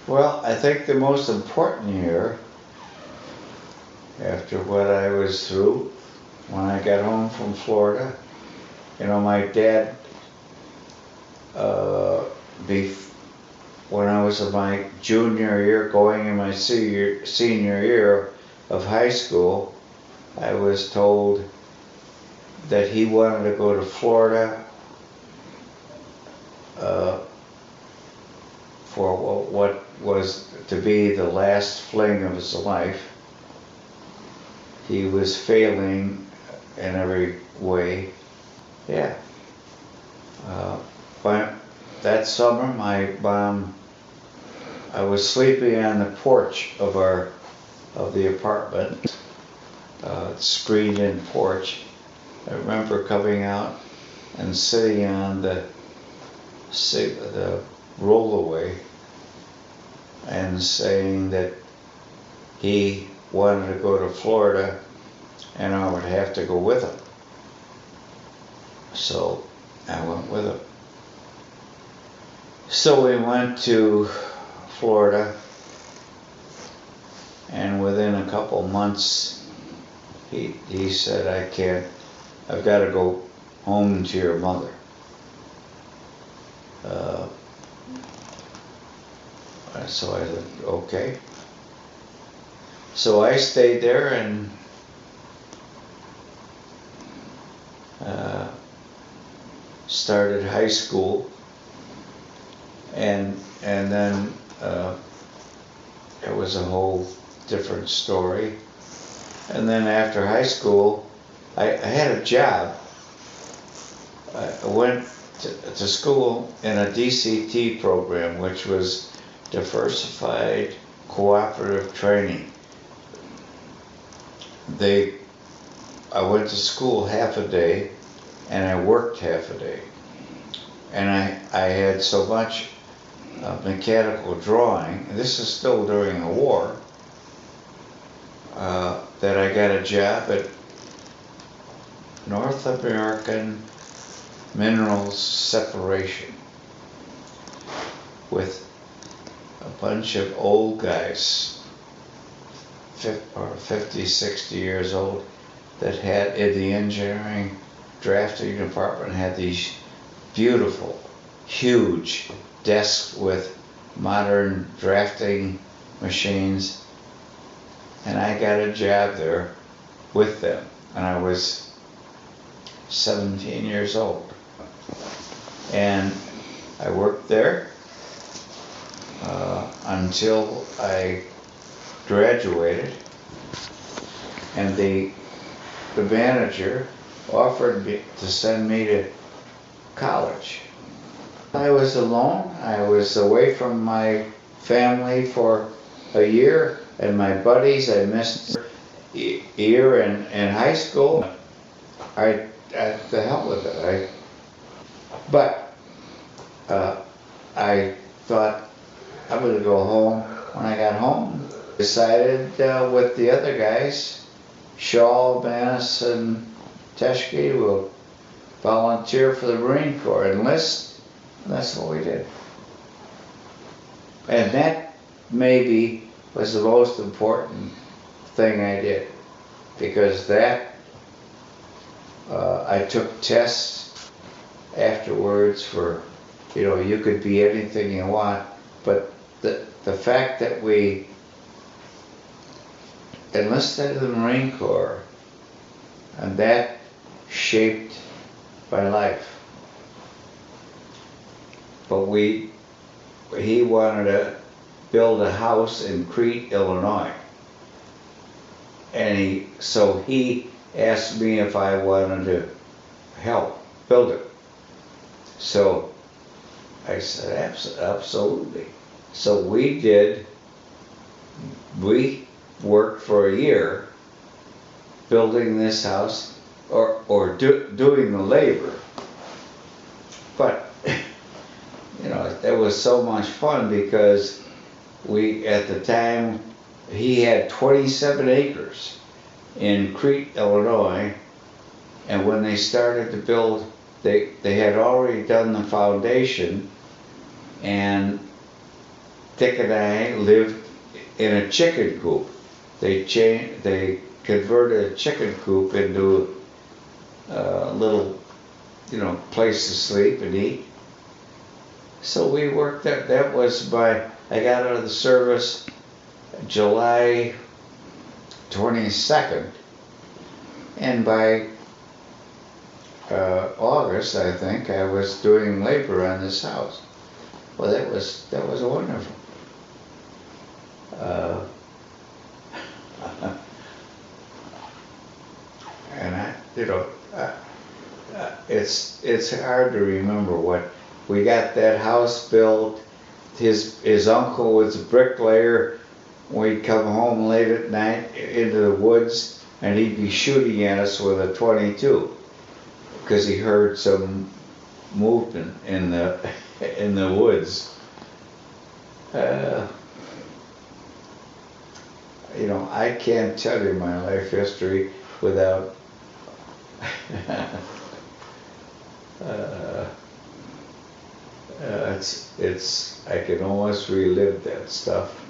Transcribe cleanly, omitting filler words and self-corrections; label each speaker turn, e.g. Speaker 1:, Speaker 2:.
Speaker 1: Well, I think the most important year, after what I was through, when I got home from Florida, my dad, uh, when I was in my junior year, going in my senior year of high school, I was told that he wanted to go to Florida uh, for what was to be the last fling of his life. He was failing in every way. Yeah. But that summer, I was sleeping on the porch of the apartment, screened-in porch. I remember coming out and sitting on the rollaway and saying that he wanted to go to Florida and I would have to go with him. So I went with him. So we went to Florida, and within a couple months he said, I've got to go home to your mother. So I said, okay. So I stayed there and started high school, and then it was a whole different story. And then after high school, I had a job. I went to school in a DCT program, which was Diversified Cooperative Training. I went to school half a day and I worked half a day. And I had so much mechanical drawing, and this is still during the war, that I got a job at North American Minerals Separation with a bunch of old guys, 50, 60 years old, that had, in the engineering drafting department, had these beautiful, huge desks with modern drafting machines. And I got a job there with them, and I was 17 years old. And I worked there until I graduated, and the manager offered me to send me to college. I was alone. I was away from my family for a year, and my buddies, I missed a year in high school. The hell with it. But I thought I'm going to go home. When I got home, decided with the other guys, Shaw, Manis, and Teschke, will volunteer for the Marine Corps, enlist, and that's what we did. And that maybe was the most important thing I did, because that I took tests afterwards for, you could be anything you want, but the fact that we enlisted in the Marine Corps, and that shaped my life. But he wanted to build a house in Crete, Illinois, and so he asked me if I wanted to help build it. So I said, absolutely. So we worked for a year building this house, or doing the labor. But it was so much fun, because at the time, he had 27 acres in Crete, Illinois, and when they started to build, they had already done the foundation, and Dick and I lived in a chicken coop. They converted a chicken coop into a little, place to sleep and eat. So we worked that. That was I got out of the service July 22nd, and by August, I think, I was doing labor on this house. Well, that was wonderful. And it's hard to remember what we got that house built. His uncle was a bricklayer. We'd come home late at night into the woods, and he'd be shooting at us with a .22 because he heard some movement in the woods. I can't tell you my life history without I can almost relive that stuff.